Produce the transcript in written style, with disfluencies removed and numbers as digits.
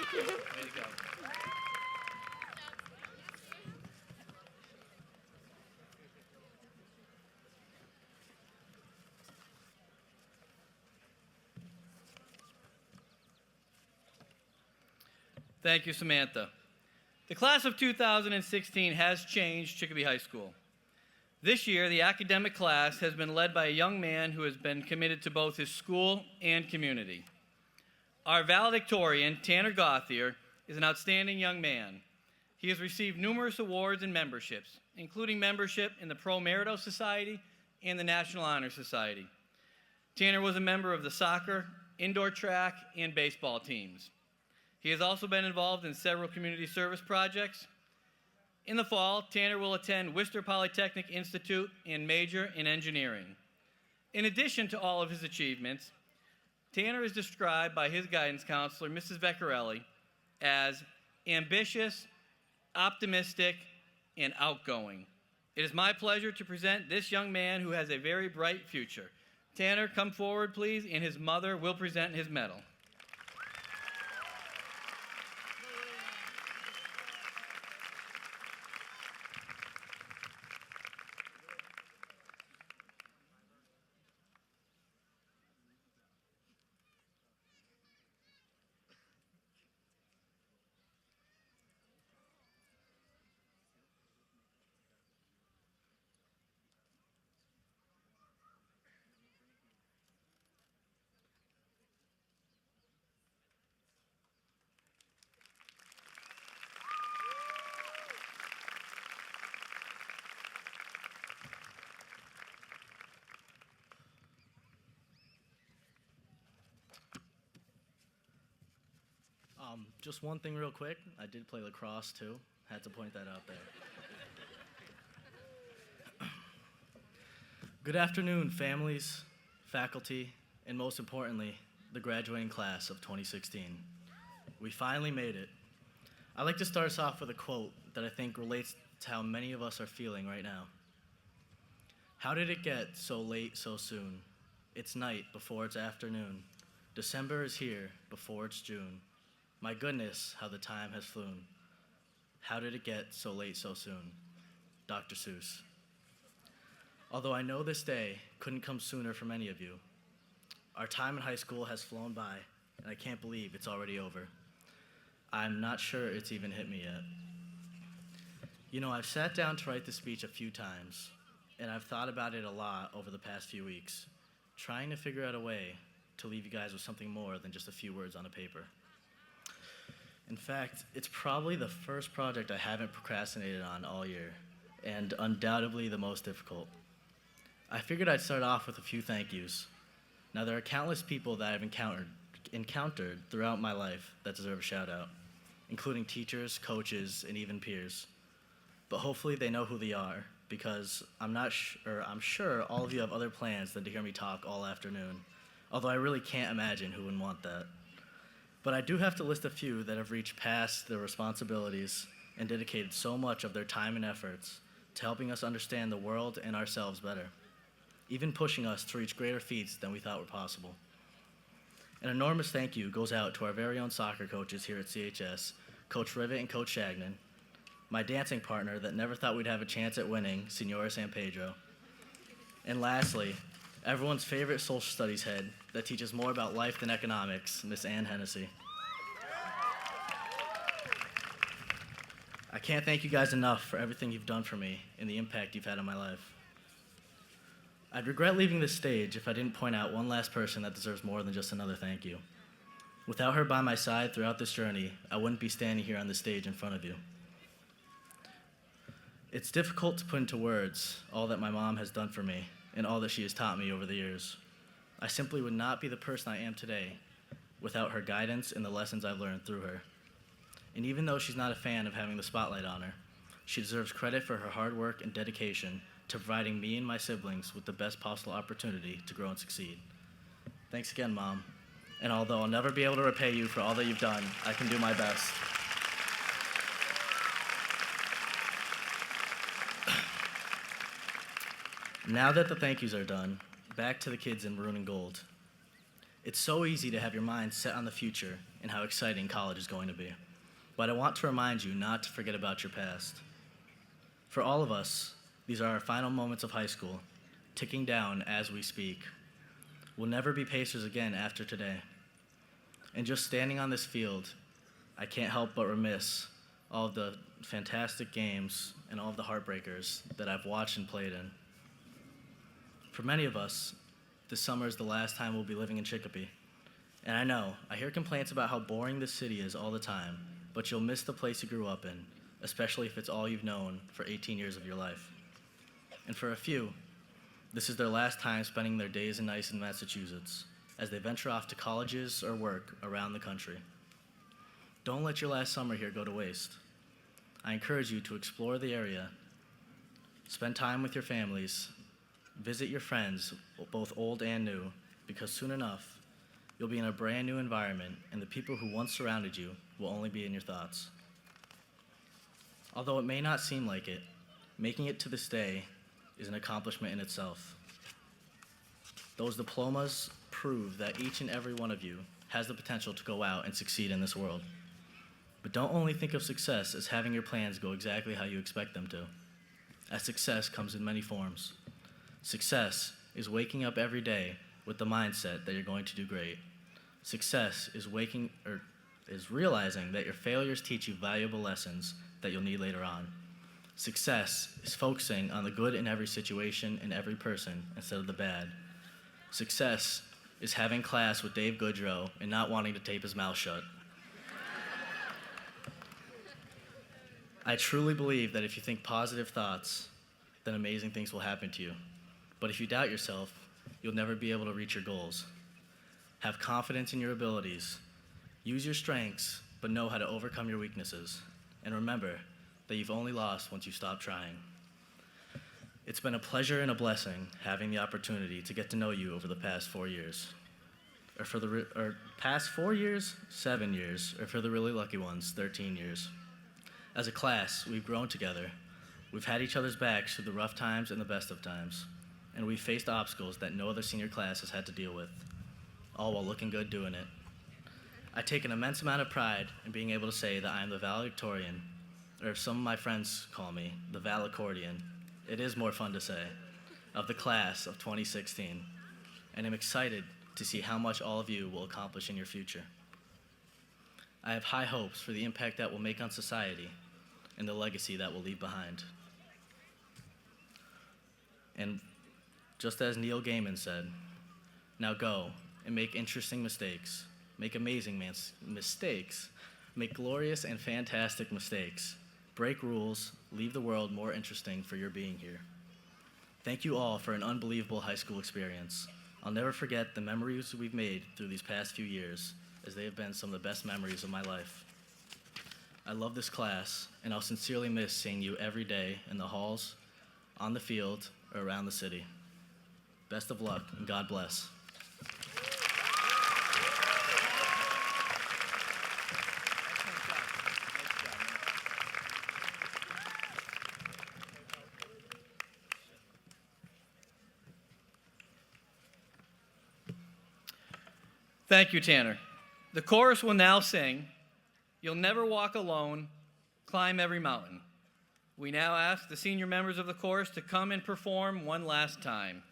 Way to go. Thank you, Samantha. The class of 2016 has changed Chicopee High School. This year, the academic class has been led by a young man who has been committed to both his school and community. Our valedictorian, Tanner Gauthier, is an outstanding young man. He has received numerous awards and memberships, including membership in the Pro Merito Society and the National Honor Society. Tanner was a member of the soccer, indoor track, and baseball teams. He has also been involved in several community service projects. In the fall, Tanner will attend Worcester Polytechnic Institute and major in engineering. In addition to all of his achievements, Tanner is described by his guidance counselor, Mrs. Vecchiarelli, as ambitious, optimistic, and outgoing. It is my pleasure to present this young man who has a very bright future. Tanner, come forward, please, and his mother will present his medal. Just one thing real quick. I did play lacrosse too. Had to point that out there. Good afternoon, families, faculty, and most importantly, the graduating class of 2016. We finally made it. I'd like to start us off with a quote that I think relates to how many of us are feeling right now. How did it get so late so soon? It's night before it's afternoon. December is here before it's June. My goodness, how the time has flown. How did it get so late so soon? Dr. Seuss. Although I know this day couldn't come sooner for many of you, our time in high school has flown by, and I can't believe it's already over. I'm not sure it's even hit me yet. You know, I've sat down to write this speech a few times, and I've thought about it a lot over the past few weeks, trying to figure out a way to leave you guys with something more than just a few words on a paper. In fact, it's probably the first project I haven't procrastinated on all year, and undoubtedly the most difficult. I figured I'd start off with a few thank yous. Now, there are countless people that I've encountered throughout my life that deserve a shout out, including teachers, coaches, and even peers. But hopefully they know who they are, because I'm sure all of you have other plans than to hear me talk all afternoon, although I really can't imagine who wouldn't want that. But I do have to list a few that have reached past their responsibilities and dedicated so much of their time and efforts to helping us understand the world and ourselves better, even pushing us to reach greater feats than we thought were possible. An enormous thank you goes out to our very own soccer coaches here at CHS, Coach Rivet and Coach Shagnon, my dancing partner that never thought we'd have a chance at winning, Senora San Pedro, and lastly, everyone's favorite social studies head that teaches more about life than economics, Miss Ann Hennessy. I can't thank you guys enough for everything you've done for me and the impact you've had on my life. I'd regret leaving this stage if I didn't point out one last person that deserves more than just another thank you. Without her by my side throughout this journey, I wouldn't be standing here on this stage in front of you. It's difficult to put into words all that my mom has done for me and all that she has taught me over the years. I simply would not be the person I am today without her guidance and the lessons I've learned through her. And even though she's not a fan of having the spotlight on her, she deserves credit for her hard work and dedication to providing me and my siblings with the best possible opportunity to grow and succeed. Thanks again, Mom. And although I'll never be able to repay you for all that you've done, I can do my best. Now that the thank yous are done, back to the kids in maroon and gold. It's so easy to have your mind set on the future and how exciting college is going to be. But I want to remind you not to forget about your past. For all of us, these are our final moments of high school, ticking down as we speak. We'll never be Pacers again after today. And just standing on this field, I can't help but remiss all of the fantastic games and all of the heartbreakers that I've watched and played in. For many of us, this summer is the last time we'll be living in Chicopee. And I know, I hear complaints about how boring this city is all the time, but you'll miss the place you grew up in, especially if it's all you've known for 18 years of your life. And for a few, this is their last time spending their days and nights in Massachusetts, as they venture off to colleges or work around the country. Don't let your last summer here go to waste. I encourage you to explore the area, spend time with your families, visit your friends, both old and new, because soon enough, you'll be in a brand new environment, and the people who once surrounded you will only be in your thoughts. Although it may not seem like it, making it to this day is an accomplishment in itself. Those diplomas prove that each and every one of you has the potential to go out and succeed in this world. But don't only think of success as having your plans go exactly how you expect them to, as success comes in many forms. Success is waking up every day with the mindset that you're going to do great. Success is realizing that your failures teach you valuable lessons that you'll need later on. Success is focusing on the good in every situation and every person instead of the bad. Success is having class with Dave Goodrow and not wanting to tape his mouth shut. I truly believe that if you think positive thoughts, then amazing things will happen to you. But if you doubt yourself, you'll never be able to reach your goals. Have confidence in your abilities. Use your strengths, but know how to overcome your weaknesses. And remember that you've only lost once you stop trying. It's been a pleasure and a blessing having the opportunity to get to know you over the past 4 years. Or past 4 years, 7 years, or for the really lucky ones, 13 years. As a class, we've grown together. We've had each other's backs through the rough times and the best of times. And we've faced obstacles that no other senior class has had to deal with, all while looking good doing it. I take an immense amount of pride in being able to say that I am the Valedictorian, or if some of my friends call me, the Valedictorian. It is more fun to say, of the class of 2016. And I'm excited to see how much all of you will accomplish in your future. I have high hopes for the impact that will make on society and the legacy that will leave behind. And just as Neil Gaiman said, now go and make interesting mistakes, make amazing mistakes, make glorious and fantastic mistakes, break rules, leave the world more interesting for your being here. Thank you all for an unbelievable high school experience. I'll never forget the memories we've made through these past few years, as they have been some of the best memories of my life. I love this class, and I'll sincerely miss seeing you every day in the halls, on the field, or around the city. Best of luck, and God bless. Thank you, Tanner. The chorus will now sing, "You'll Never Walk Alone, Climb Every Mountain." We now ask the senior members of the chorus to come and perform one last time.